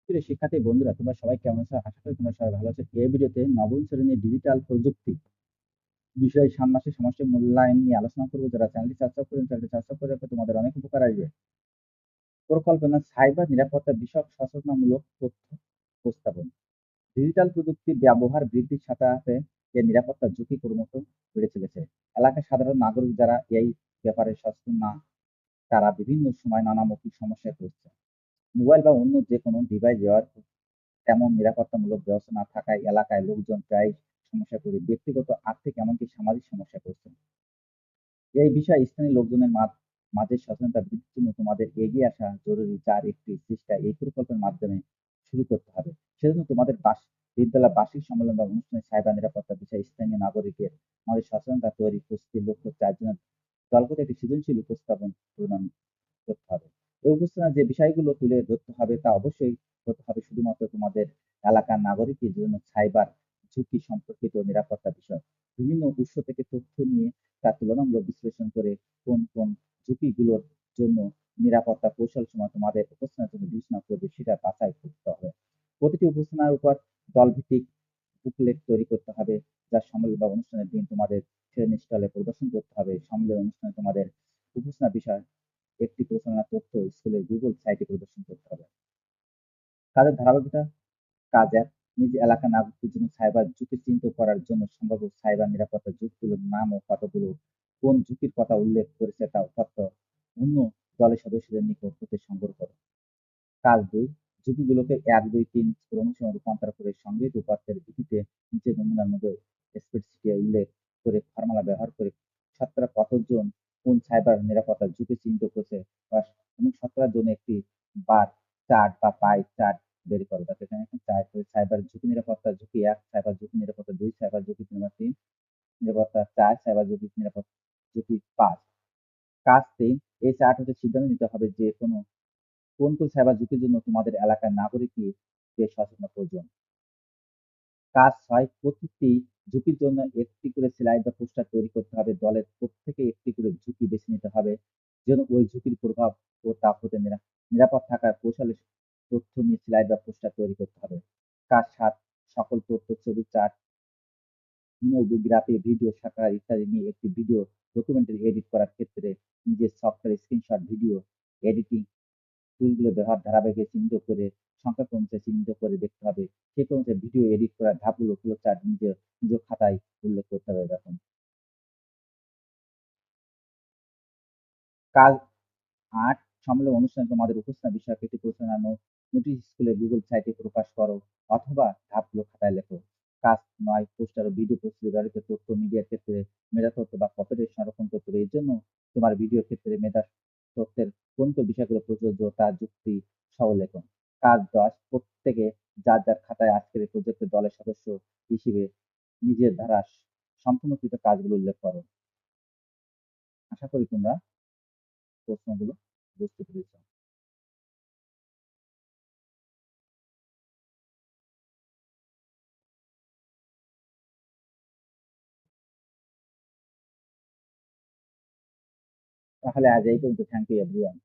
প্রিয় শিক্ষার্থী বন্ধুরা, তোমরা সবাই কেমন আছো? আশা করি তোমরা সবাই ভালো আছো। এই ভিডিওতে নবম শ্রেণীর ডিজিটাল প্রযুক্তি বিষয়ে ষান্মাসিক সমস্যা মূল্যায়ন নিয়ে আলোচনা করবো। যারা চ্যানেলটি সাবস্ক্রাইব করেন, চ্যানেলটি সাবস্ক্রাইব করে রাখলে তোমাদের অনেক উপকার আসবে। পরিকল্পনা সাইবার নিরাপত্তা বিষয়ক সচেতনামূলক তথ্য উপস্থাপন। ডিজিটাল প্রযুক্তির ব্যবহার বৃদ্ধির সাথে সাথে এর নিরাপত্তার ঝুঁকি ক্রমশ বেড়ে চলেছে। এলাকার সাধারণ নাগরিক যারা এই ব্যাপারে সচেতন না, তারা বিভিন্ন সময় নানামুখী সমস্যায় পড়ছে। মোবাইল বা অন্য যে কোনো ডিভাইস ব্যবহার তেমন নিরাপত্তামূলক ব্যবস্থা না থাকায় এলাকায় লোকজন প্রায় সমস্যায় পড়ে, ব্যক্তিগত, আর্থিক এমনকি সামাজিক সমস্যায় পড়ছে। এই বিষয়ে স্থানীয় লোকজনের মাঝে সচেতনতা বৃদ্ধির জন্য তোমাদের এগিয়ে আসা জরুরি, যার একটি চেষ্টা এই প্রকল্পের মাধ্যমে শুরু করতে হবে। সেজন্য তোমাদের বিদ্যালয় বার্ষিক সম্মেলন বা অনুষ্ঠানে সাইবার নিরাপত্তা বিষয়ে স্থানীয় নাগরিকের আমাদের সচেতনতা তৈরি প্রস্তুতির লক্ষ্য 4 জনের দলগত একটি সৃজনশীল উপস্থাপন প্রদান করতে হবে। এই উপস্থাপনায় যে বিষয়গুলো তুলে ধরতে হবে তা অবশ্যই হতে হবে শুধুমাত্র তোমাদের এলাকার নাগরিকের জন্য সাইবার ঝুঁকি সম্পর্কিত নিরাপত্তা বিষয়। বিভিন্ন উৎস থেকে তথ্য নিয়ে তার তুলনামূলক বিশ্লেষণ করে কোন কোন ঝুঁকিগুলোর জন্য নিরাপত্তা কৌশল সময় তোমাদের উপস্থাপনার জন্য বিবেচনা করবে সেটা বাছাই করতে হবে। প্রতিটি উপস্থাপনার উপর দলভিত্তিক বুকলেট তৈরি করতে হবে, যা সম্মেলন বা অনুষ্ঠানের দিন তোমাদের ট্রেন স্টলে প্রদর্শন করতে হবে। সম্মেলন অনুষ্ঠানে তোমাদের উপস্থাপনা বিষয় একটি প্রচারণা তথ্য স্কুলের গুগল সাইটে প্রদর্শন করতে হবে। কাজের ধারাবাহিকতা, কাজ ১, নিজ এলাকার নাগরিকদের জন্য সাইবার ঝুঁকি চিহ্নিত করার জন্য সম্ভাব্য সাইবার নিরাপত্তা ঝুঁকিগুলোর নাম ও কতগুলো কোন ঝুঁকির কথা উল্লেখ করেছে তা তথ্য অন্য দলের সদস্যদের নিকট হতে সংগ্রহ করো। কাজ ২, ঝুঁকিগুলোকে ১, ২, ৩ ক্রমশ রূপান্তর করে সংগৃহীত উপাত্তের ভিত্তিতে নিচের নমুনার মধ্যে স্প্রেডশিটে উল্লেখ করে ফর্মুলা ব্যবহার করে শতকরা কতজন কোন সাইবার নিরাপত্তার ঝুঁকি চিহ্নিত করেছে এবং শতকরা জন একটি বার চার্ট বা পাই চার্ট বের করে। যাতে এখানে একটা চার্ট করে সাইবার ঝুঁকি নিরাপত্তা ঝুঁকি ১, সাইবার ঝুঁকি নিরাপত্তা ২, সাইবার ঝুঁকি নিরাপত্তা ৩, নিরাপত্তা ৪, সাইবার ঝুঁকি নিরাপত্তা ঝুঁকি ৫। কাজ ৩, এই চার্ট হতে সিদ্ধান্ত নিতে হবে যে কোন সাইবার ঝুঁকির জন্য তোমাদের এলাকার নাগরিকদের সচেতনতা প্রয়োজন। কাজ ৬, প্রতিটি ঝুঁকির জন্য একটি করে স্লাইড বা পোস্টার তৈরি করতে হবে। দলের প্রত্যেকে একটি করে ঝুঁকি বেছে নিতে হবে, যেন ওই ঝুঁকির প্রভাব ও তা হতে নিরাপদ থাকার কৌশলের তথ্য নিয়ে স্লাইড বা পোস্টার তৈরি করতে হবে। কাজ ৭, সকল তথ্য, ছবি, চার্ট, ইনফোগ্রাফি, ভিডিও, সাক্ষাৎকার ইত্যাদি নিয়ে একটি ভিডিও ডকুমেন্টারি এডিট করার ক্ষেত্রে নিজের সফটওয়্যার, স্ক্রিনশট, ভিডিও এডিটিং টুলগুলো ব্যবহার ধারাবাহিক চিহ্নিত করে সংখ্যা ক্রমে চিহ্নিত করে দেখতে হবে। সেই ক্রমে ভিডিও এডিট করার ধাপগুলো ফ্লোচার্ট নিজ খাতায় উল্লেখ করতে হবে। দেখুন, কাজ ৮, সম্মেলন অনুষ্ঠানে তোমাদের উপস্থাপনা বিষয়ক একটি প্রচারণা নোটিশ স্কুলের গুগল সাইটে প্রকাশ করো অথবা ধাপগুলো খাতায় লেখো। কাজ ৯, পোস্টার ও ভিডিও প্রস্তুতি ব্যবহৃত তথ্য মিডিয়ার ক্ষেত্রে মেধা তথ্য বা কপিরাইট সংরক্ষণ করতে হবে। এর জন্য তোমার ভিডিওর ক্ষেত্রে মেধা তথ্যের কোন কোন বিষয়গুলো প্রযোজ্য তা যুক্তি সহ লেখো। কাজ ১০, প্রত্যেকে যার যার খাতায় আজকের এই প্রজেক্টের দলের সদস্য হিসেবে নিজের দ্বারা সম্পূর্ণকৃত কাজগুলো উল্লেখ করো। আশা করি তোমরা প্রশ্নগুলো বুঝতে পেরেছ। তাহলে আজ এই পর্যন্ত। Thank you everyone.